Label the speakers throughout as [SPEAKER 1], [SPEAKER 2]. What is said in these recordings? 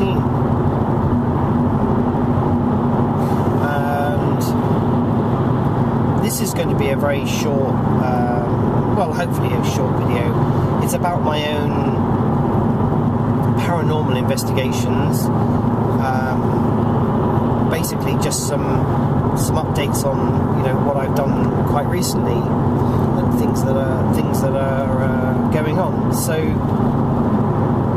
[SPEAKER 1] 2015. And this is going to be a very short, well, hopefully a short video. It's about my own paranormal investigations. Basically just some updates on, you know, what I've done quite recently and things that are going on. So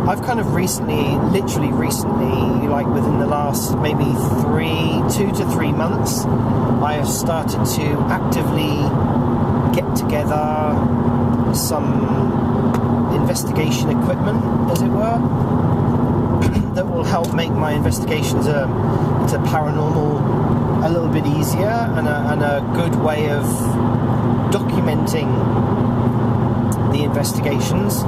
[SPEAKER 1] I've kind of literally recently, like within the last maybe 2 to 3 months, I have started to actively get together some investigation equipment, as it were, that will help make my investigations into paranormal a little bit easier and a good way of documenting the investigations.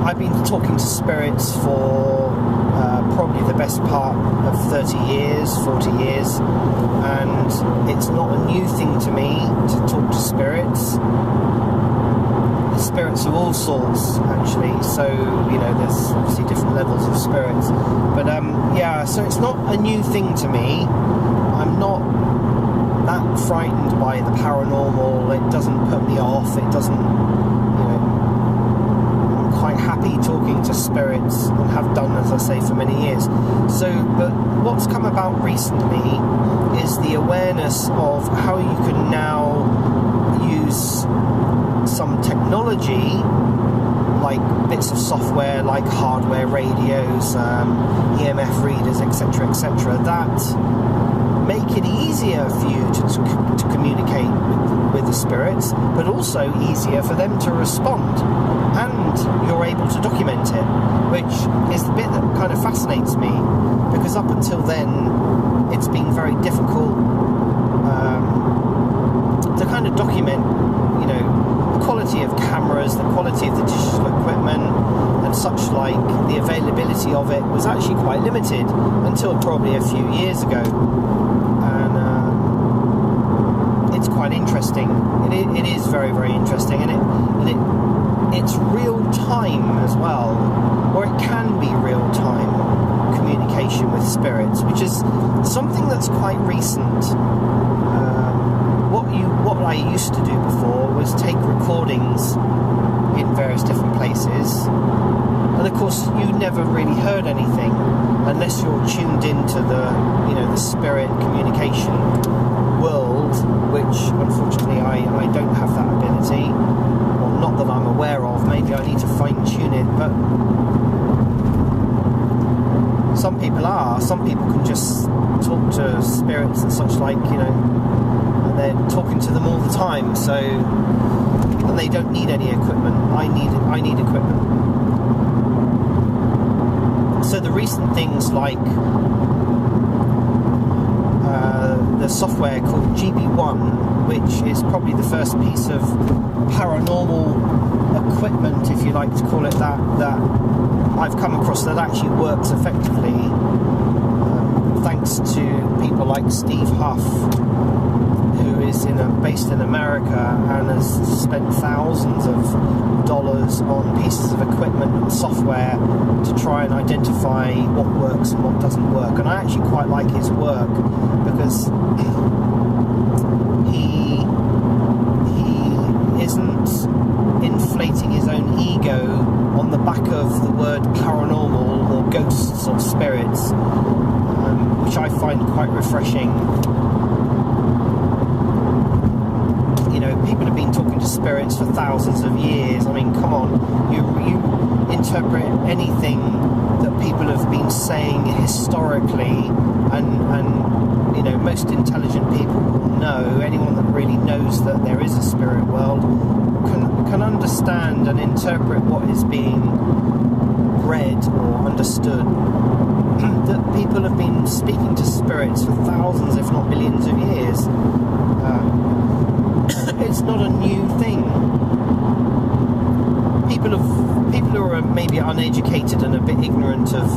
[SPEAKER 1] I've been talking to spirits for probably the best part of 30 years, 40 years, and it's not a new thing to me to talk to spirits. Spirits of all sorts, actually, so, you know, there's obviously different levels of spirits, but yeah, so it's not a new thing to me. I'm not that frightened by the paranormal. It doesn't put me off. It doesn't, you know, I'm quite happy talking to spirits and have done, as I say, for many years. So, but what's come about recently is the awareness of how you can now use some technology, like bits of software, like hardware, radios, EMF readers, etc., that make it easier for you to communicate with the spirits, but also easier for them to respond, and you're able to document it, which is the bit that kind of fascinates me, because up until then it's been very difficult to kind of document, you know, the quality of cameras, the quality of the digital equipment and such like. The availability of it was actually quite limited until probably a few years ago, and it's quite interesting. It is very, very interesting, and it's real time as well, or it can be real time communication with spirits, which is something that's quite recent. What I used to do before was take recordings in various different places, and of course you never really heard anything unless you're tuned into the, you know, the spirit communication world, which unfortunately I don't have that ability, or not that I'm aware of. Maybe I need to fine tune it, but some people can just talk to spirits and such like, you know, and they're talking to them all the time, so, and they don't need any equipment. I need equipment. So the recent things like the software called GB1, which is probably the first piece of paranormal equipment, if you like to call it that I've come across that actually works effectively, thanks to people like Steve Huff, who is based in America and has spent thousands of dollars on pieces of equipment and software to try and identify what works and what doesn't work. And I actually quite like his work, because he isn't inflating his own ego on the back of the word paranormal or ghosts or spirits, which I find quite refreshing. You know, people have been talking to spirits for thousands of years. I mean, come on, you interpret anything that people have been saying historically, and you know, most intelligent people will know, anyone that really knows that there is a spirit world can understand and interpret what is being read or understood. That people have been speaking to spirits for thousands, if not millions of years. It's not a new thing. People who are maybe uneducated and a bit ignorant of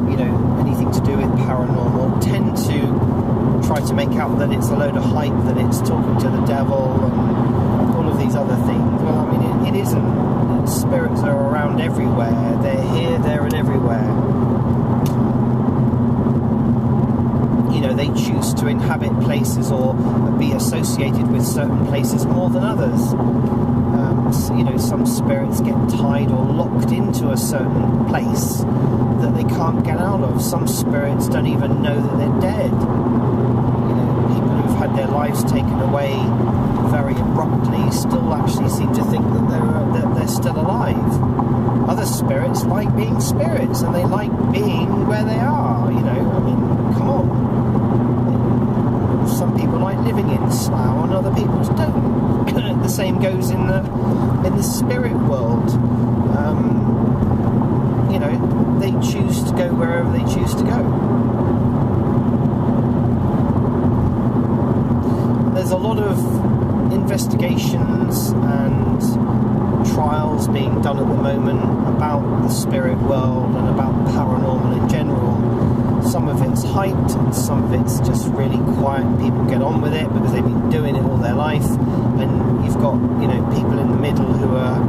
[SPEAKER 1] you know, anything to do with paranormal tend to try to make out that it's a load of hype, that it's talking to the devil and all of these other things. Well, I mean, it isn't. spirits are around everywhere. They're here, there, and everywhere. You know, they choose to inhabit places or be associated with certain places more than others. So, you know, some spirits get tied or locked into a certain place that they can't get out of. Some spirits don't even know that they're dead. You know, people who've had their lives taken away very abruptly still actually seem to think that they're still alive. Other spirits like being spirits, and they like being where they are. You know, I mean, come on. Some people like living in Slough, and other people don't. The same goes in the spirit world. You know, they choose to go wherever they choose to go. There's a lot of investigations and trials being done at the moment about the spirit world and about paranormal in general. Some of it's hyped and some of it's just really quiet. People get on with it because they've been doing it all their life. And you've got, you know, people in the middle who are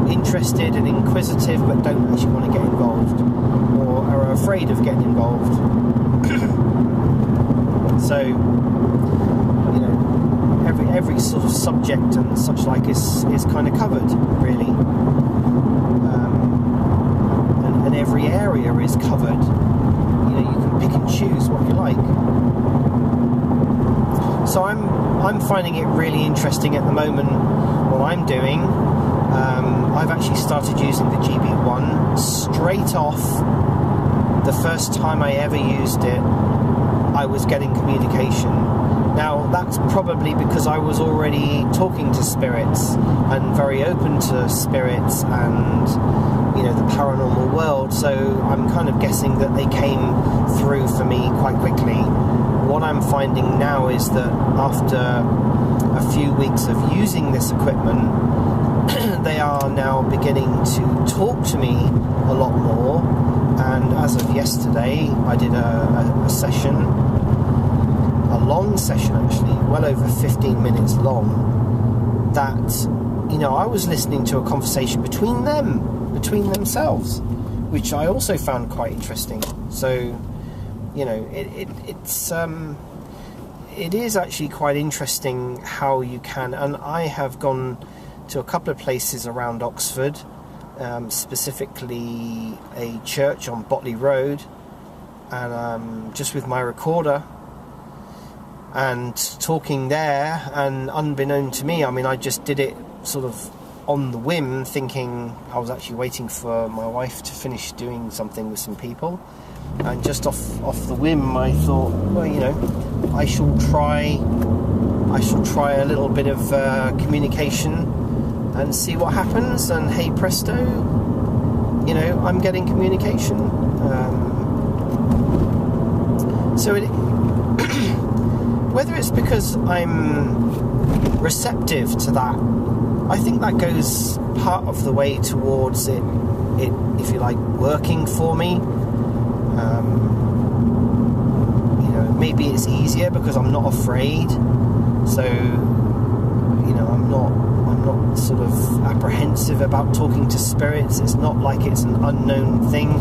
[SPEAKER 1] interested and inquisitive but don't actually want to get involved or are afraid of getting involved. So, you know, every sort of subject and such like is kind of covered, really. And every area is covered. You know, you can pick and choose what you like. So I'm finding it really interesting at the moment what I'm doing. I've actually started using the GB1 straight off. The first time I ever used it, I was getting communication. Now, that's probably because I was already talking to spirits and very open to spirits and, you know, the paranormal world, so I'm kind of guessing that they came through for me quite quickly. What I'm finding now is that after a few weeks of using this equipment, they are now beginning to talk to me a lot more, and as of yesterday I did a session, a long session actually, well over 15 minutes long, that, you know, I was listening to a conversation between themselves, which I also found quite interesting. So, you know, it is actually quite interesting how you can, and I have gone to a couple of places around Oxford, specifically a church on Botley Road, and just with my recorder and talking there, and unbeknown to me, I mean, I just did it sort of on the whim, thinking I was actually waiting for my wife to finish doing something with some people, and just off the whim I thought, well, you know, I shall try a little bit of communication and see what happens, and hey presto, you know, I'm getting communication. So it whether it's because I'm receptive to that, I think that goes part of the way towards it, if you like, working for me. You know, maybe it's easier because I'm not afraid, so, you know, I'm not sort of apprehensive about talking to spirits. It's not like it's an unknown thing.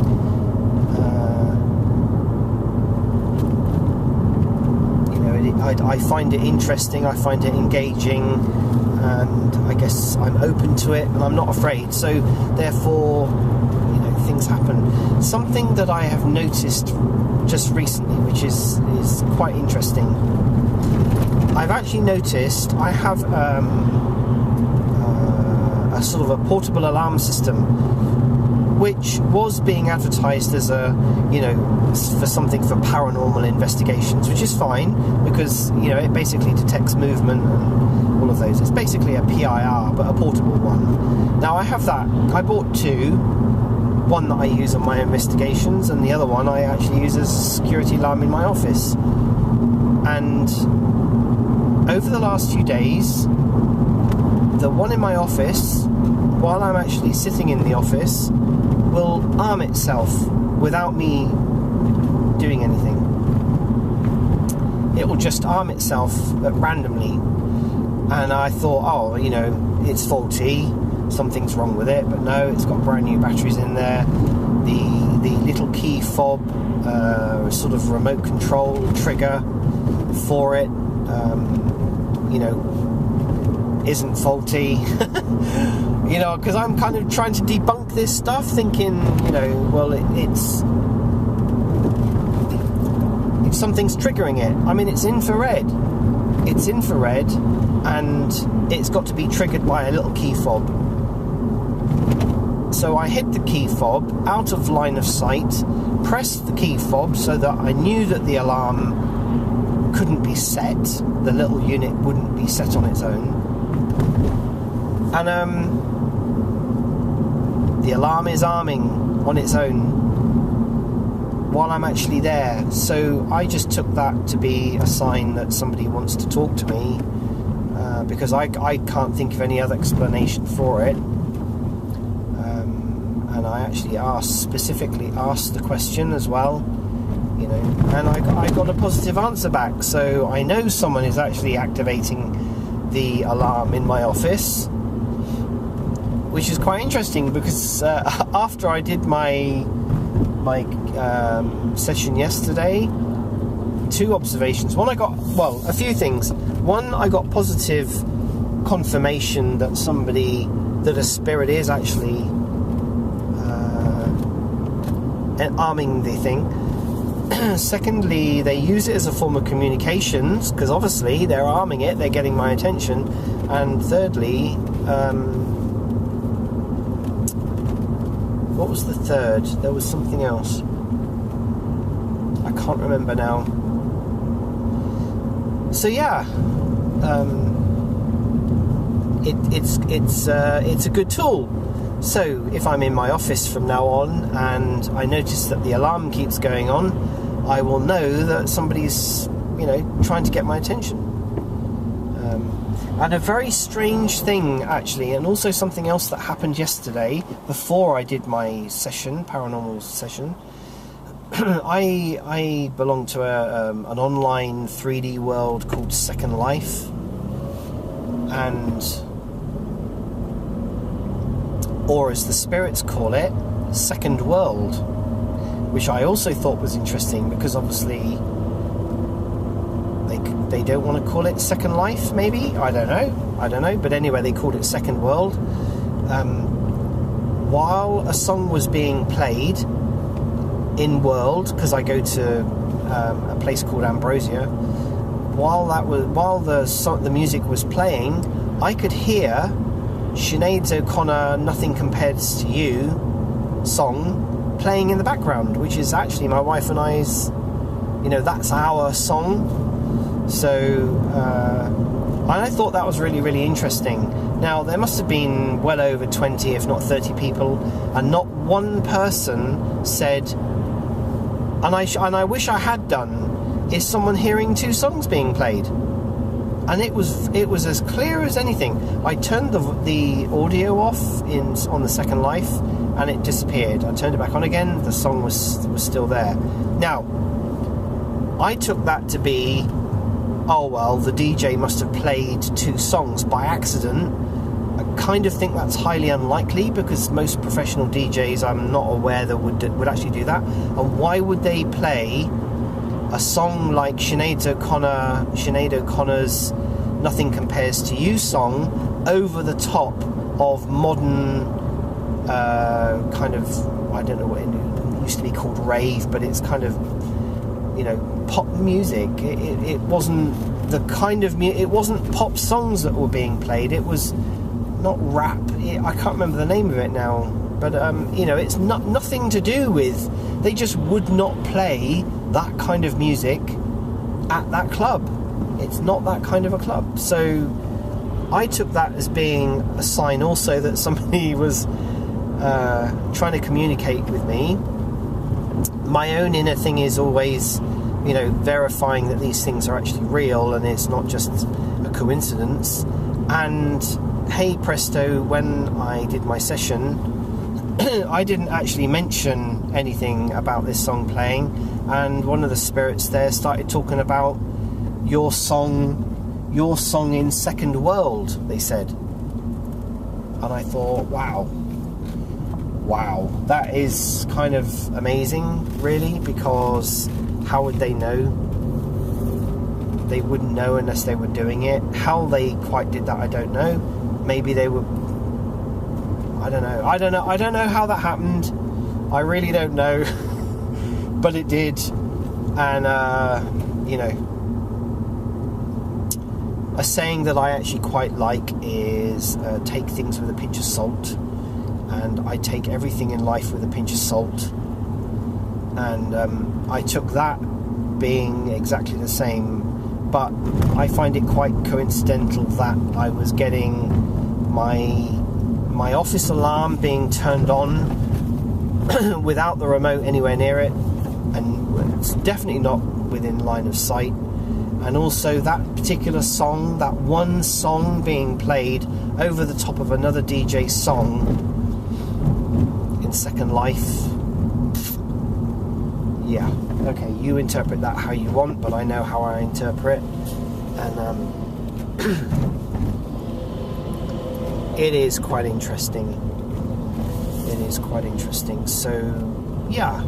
[SPEAKER 1] You know, I find it interesting, I find it engaging, and I guess I'm open to it, and I'm not afraid. So therefore, you know, things happen. Something that I have noticed just recently, which is quite interesting. I've actually noticed I have a sort of a portable alarm system, which was being advertised as a, you know, for something for paranormal investigations, which is fine because, you know, it basically detects movement and all of those. It's basically a PIR, but a portable one. Now I have that. I bought two. One that I use on my investigations, and the other one I actually use as a security alarm in my office. And over the last few days, the one in my office, while I'm actually sitting in the office, will arm itself without me doing anything. It will just arm itself randomly. And I thought, oh, you know, it's faulty. something's wrong with it, but no, it's got brand new batteries in there. The little key fob, sort of remote control trigger for it, isn't faulty. Because I'm kind of trying to debunk this stuff, thinking, well, it's something's triggering it. I mean, it's infrared, and it's got to be triggered by a little key fob. So I hit the key fob out of line of sight, pressed the key fob so that I knew that the alarm couldn't be set, the little unit wouldn't be set on its own, and the alarm is arming on its own while I'm actually there. So I just took that to be a sign that somebody wants to talk to me, because I can't think of any other explanation for it. And I actually specifically asked the question as well, and I got a positive answer back. So I know someone is actually activating the alarm in my office, which is quite interesting, because after I did my session yesterday, 2 observations. One, a few things. One, I got positive confirmation that a spirit is actually arming the thing. Secondly, they use it as a form of communications, because obviously they're arming it, they're getting my attention. And thirdly, what was the third? There was something else. I can't remember now. So yeah, it's a good tool. So if I'm in my office from now on and I notice that the alarm keeps going on, I will know that somebody's trying to get my attention. And a very strange thing, actually, and also something else that happened yesterday before I did my session, paranormal session. I belong to an online 3D world called Second Life, or as the spirits call it, Second World, which I also thought was interesting, because obviously they don't want to call it Second Life, maybe? I don't know, but anyway, they called it Second World. While a song was being played in World, because I go to a place called Ambrosia, while the music was playing, I could hear Sinead O'Connor "Nothing Compares to You" song playing in the background, which is actually my wife and I's, that's our song. So and I thought that was really, really interesting. Now, there must have been well over 20, if not 30 people, and not one person said, and I wish I had done, is someone hearing 2 songs being played. And it was as clear as anything. I turned the audio off on the Second Life, and it disappeared. I turned it back on again, the song was still there. Now, I took that to be, oh well, the DJ must have played 2 songs by accident. I kind of think that's highly unlikely, because most professional DJs, I'm not aware that would actually do that. And why would they play a song like Sinead O'Connor's "Nothing Compares to You" song over the top of modern kind of, I don't know what it used to be called, rave, but it's kind of, pop music. It wasn't the kind of it wasn't pop songs that were being played. It was not rap. I can't remember the name of it now, but it's nothing to do with. They just would not play that kind of music at that club. It's not that kind of a club. So I took that as being a sign also that somebody was trying to communicate with me. My own inner thing is always, verifying that these things are actually real and it's not just a coincidence. And hey presto, when I did my session, I didn't actually mention anything about this song playing, and one of the spirits there started talking about your song in Second World, they said. and I thought, wow, that is kind of amazing, really, because how would they know? They wouldn't know unless they were doing it. How they quite did that, I don't know. Maybe they were... I don't know how that happened. I really don't know. But it did. And, a saying that I actually quite like is take things with a pinch of salt. And I take everything in life with a pinch of salt. And I took that being exactly the same. But I find it quite coincidental that I was getting my office alarm being turned on without the remote anywhere near it, and it's definitely not within line of sight. And also that particular song, that one song being played over the top of another DJ's song in Second Life. Yeah, okay, you interpret that how you want, but I know how I interpret. And it is quite interesting. So, yeah,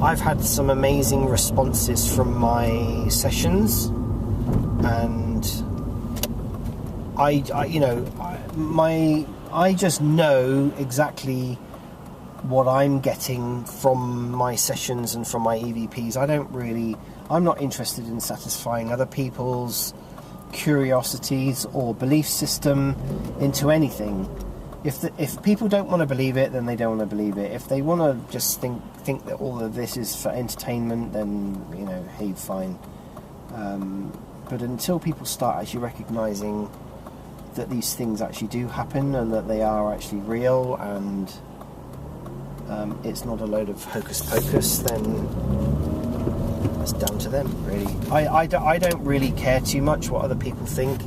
[SPEAKER 1] I've had some amazing responses from my sessions, and I just know exactly what I'm getting from my sessions and from my EVPs. I'm not interested in satisfying other people's curiosities or belief system into anything. If people don't want to believe it, then they don't want to believe it. If they want to just think that all of this is for entertainment, then, hey, fine. But until people start actually recognising that these things actually do happen and that they are actually real, and it's not a load of hocus pocus, then that's down to them, really. I don't really care too much what other people think.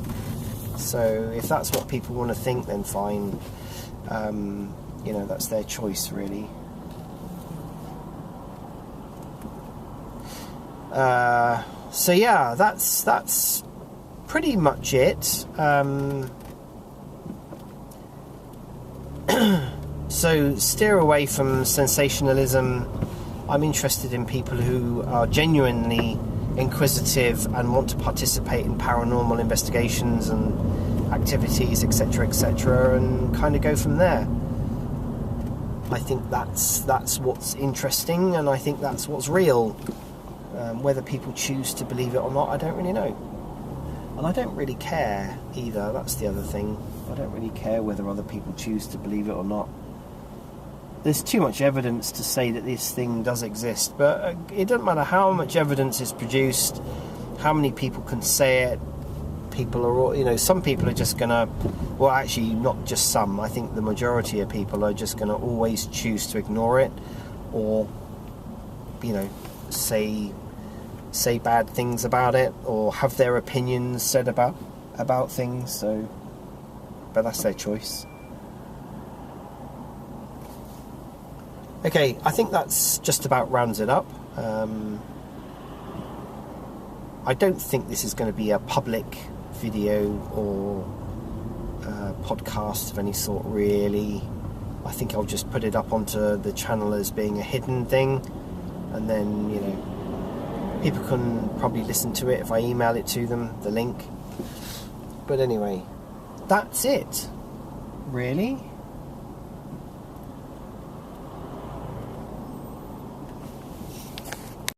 [SPEAKER 1] So if that's what people want to think, then fine. That's their choice, really. So yeah, that's pretty much it. So steer away from sensationalism. I'm interested in people who are genuinely inquisitive and want to participate in paranormal investigations and activities, etc., and kind of go from there. I think that's what's interesting, and I think that's what's real. Whether people choose to believe it or not, I don't really know. And I don't really care either. That's the other thing. I don't really care whether other people choose to believe it or not. There's too much evidence to say that this thing does exist, but it doesn't matter how much evidence is produced, how many people can say it. People are, some people are just gonna, well, actually, not just some, I think the majority of people are just gonna always choose to ignore it, or, say bad things about it, or have their opinions said about things. So, but that's their choice. Okay, I think that's just about rounds it up. I don't think this is going to be a public video or podcast of any sort, really. I think I'll just put it up onto the channel as being a hidden thing, and then, people can probably listen to it if I email it to them, the link. But anyway, that's it, really.